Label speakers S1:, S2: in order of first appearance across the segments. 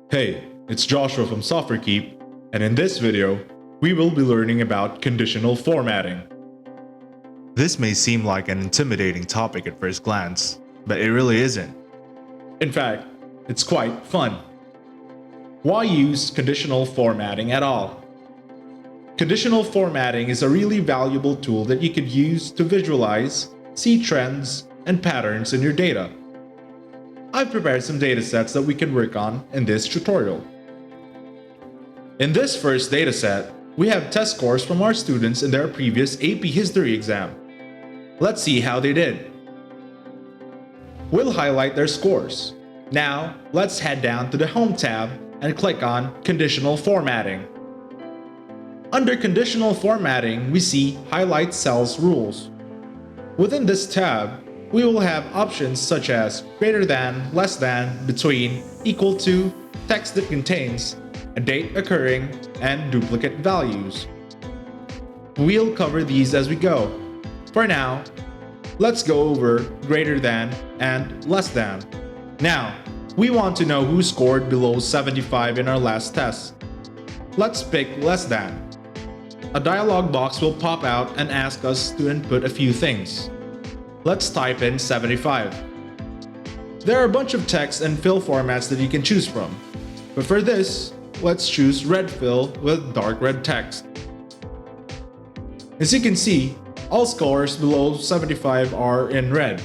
S1: Hey, it's Joshua from Softwarekeep, and in this video, we will be learning about conditional formatting.
S2: This may seem like an intimidating topic at first glance, but it really isn't.
S1: In fact, it's quite fun. Why use conditional formatting at all? Conditional formatting is a really valuable tool that you could use to visualize, see trends, and patterns in your data. I've prepared some datasets that we can work on in this tutorial. In this first dataset, we have test scores from our students in their previous AP History exam. Let's see how they did. We'll highlight their scores. Now, let's head down to the Home tab and click on Conditional Formatting. Under Conditional Formatting, we see Highlight Cells Rules. Within this tab, we will have options such as greater than, less than, between, equal to, text that contains, a date occurring, and duplicate values. We'll cover these as we go. For now, let's go over greater than and less than. Now, we want to know who scored below 75 in our last test. Let's pick less than. A dialog box will pop out and ask us to input a few things. Let's type in 75. There are a bunch of text and fill formats that you can choose from. But for this, let's choose red fill with dark red text. As you can see, all scores below 75 are in red.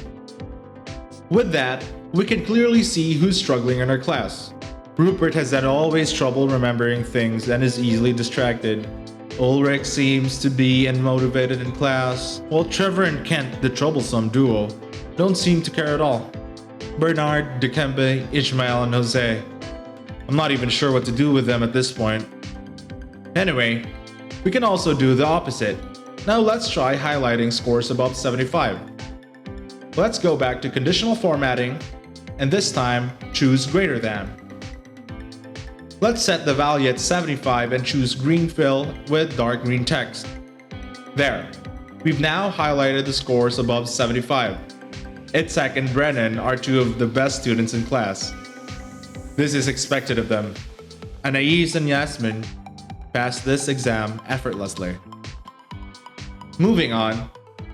S1: With that, we can clearly see who's struggling in our class. Rupert has had always trouble remembering things and is easily distracted. Ulrich seems to be unmotivated in class, while Trevor and Kent, the troublesome duo, don't seem to care at all. Bernard, Dikembe, Ishmael, and Jose. I'm not even sure what to do with them at this point. Anyway, we can also do the opposite. Now let's try highlighting scores above 75. Let's go back to Conditional Formatting, and this time choose greater than. Let's set the value at 75 and choose green fill with dark green text. There, we've now highlighted the scores above 75. Itzhak and Brennan are two of the best students in class. This is expected of them. Anais and Yasmin passed this exam effortlessly. Moving on,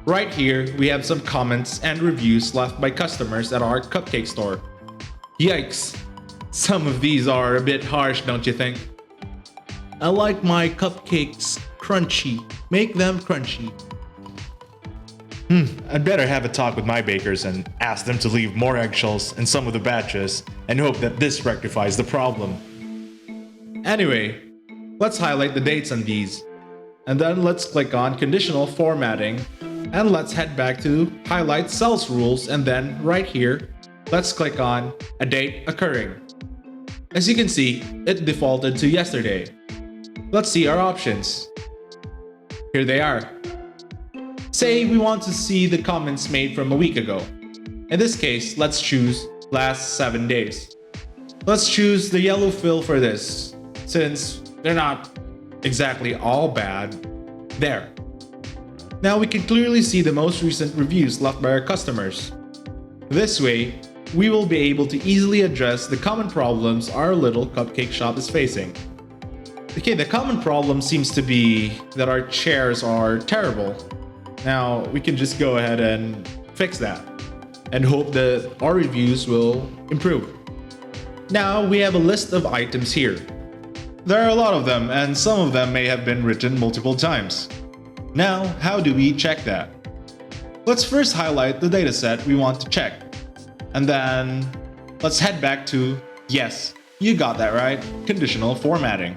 S1: right here we have some comments and reviews left by customers at our cupcake store. Yikes! Some of these are a bit harsh, don't you think? I like my cupcakes crunchy. Make them crunchy.
S2: I'd better have a talk with my bakers and ask them to leave more eggshells in some of the batches and hope that this rectifies the problem.
S1: Anyway, let's highlight the dates on these. And then let's click on Conditional Formatting. And let's head back to Highlight Cells Rules, and then right here, let's click on A Date Occurring. As you can see, it defaulted to yesterday. Let's see our options. Here they are. Say we want to see the comments made from a week ago. In this case, let's choose last 7 days. Let's choose the yellow fill for this, since they're not exactly all bad. There. Now we can clearly see the most recent reviews left by our customers. This way, we will be able to easily address the common problems our little cupcake shop is facing. Okay, the common problem seems to be that our chairs are terrible. Now, we can just go ahead and fix that and hope that our reviews will improve. Now, we have a list of items here. There are a lot of them, and some of them may have been written multiple times. Now, how do we check that? Let's first highlight the dataset we want to check. And then, let's head back to, yes, you got that right, Conditional Formatting.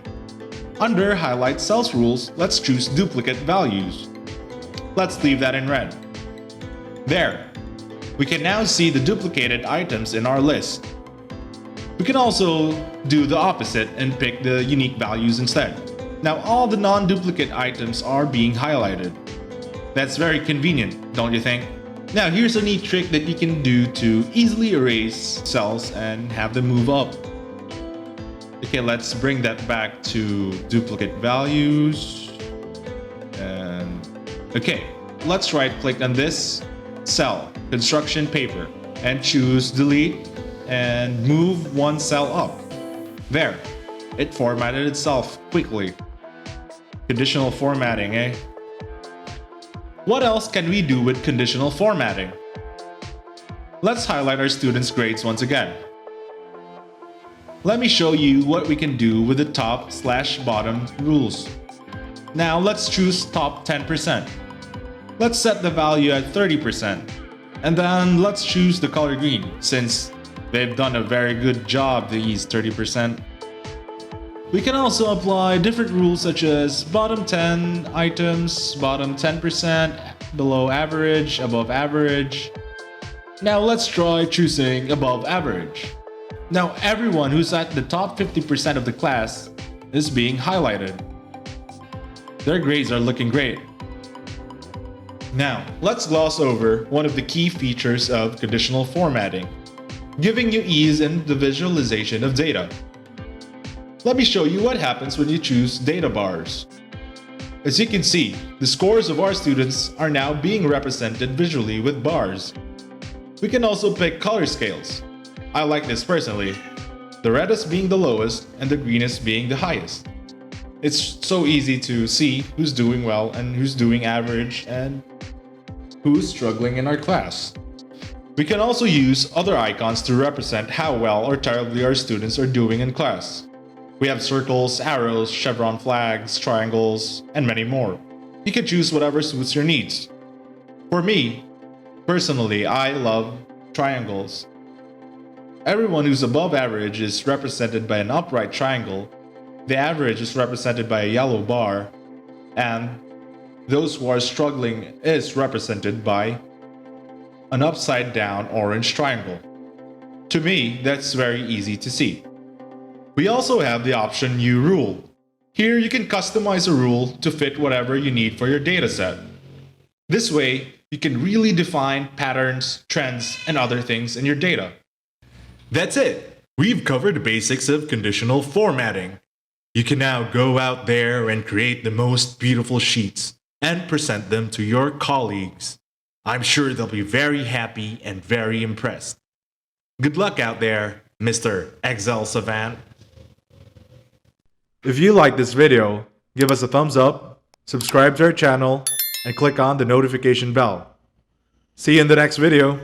S1: Under Highlight Cells Rules, let's choose Duplicate Values. Let's leave that in red. There. We can now see the duplicated items in our list. We can also do the opposite and pick the unique values instead. Now all the non-duplicate items are being highlighted. That's very convenient, don't you think? Now here's a neat trick that you can do to easily erase cells and have them move up. Okay, let's bring that back to duplicate values. And okay, let's right click on this cell, construction paper, and choose delete and move one cell up. There, it formatted itself quickly. Conditional formatting, eh? What else can we do with conditional formatting? Let's highlight our students' grades once again. Let me show you what we can do with the top/bottom rules. Now let's choose top 10%. Let's set the value at 30%. And then let's choose the color green since they've done a very good job, these 30%. We can also apply different rules such as bottom 10 items, bottom 10%, below average, above average. Now let's try choosing above average. Now everyone who's at the top 50% of the class is being highlighted. Their grades are looking great. Now, let's gloss over one of the key features of conditional formatting, giving you ease in the visualization of data. Let me show you what happens when you choose data bars. As you can see, the scores of our students are now being represented visually with bars. We can also pick color scales. I like this personally, the reddest being the lowest and the greenest being the highest. It's so easy to see who's doing well and who's doing average and who's struggling in our class. We can also use other icons to represent how well or terribly our students are doing in class. We have circles, arrows, chevron flags, triangles, and many more. You can choose whatever suits your needs. For me, personally, I love triangles. Everyone who's above average is represented by an upright triangle, the average is represented by a yellow bar, and those who are struggling is represented by an upside down orange triangle. To me, that's very easy to see. We also have the option New Rule. Here you can customize a rule to fit whatever you need for your dataset. This way, you can really define patterns, trends, and other things in your data. That's it! We've covered the basics of conditional formatting. You can now go out there and create the most beautiful sheets and present them to your colleagues. I'm sure they'll be very happy and very impressed. Good luck out there, Mr. Excel Savant. If you like this video, give us a thumbs up, subscribe to our channel, and click on the notification bell. See you in the next video.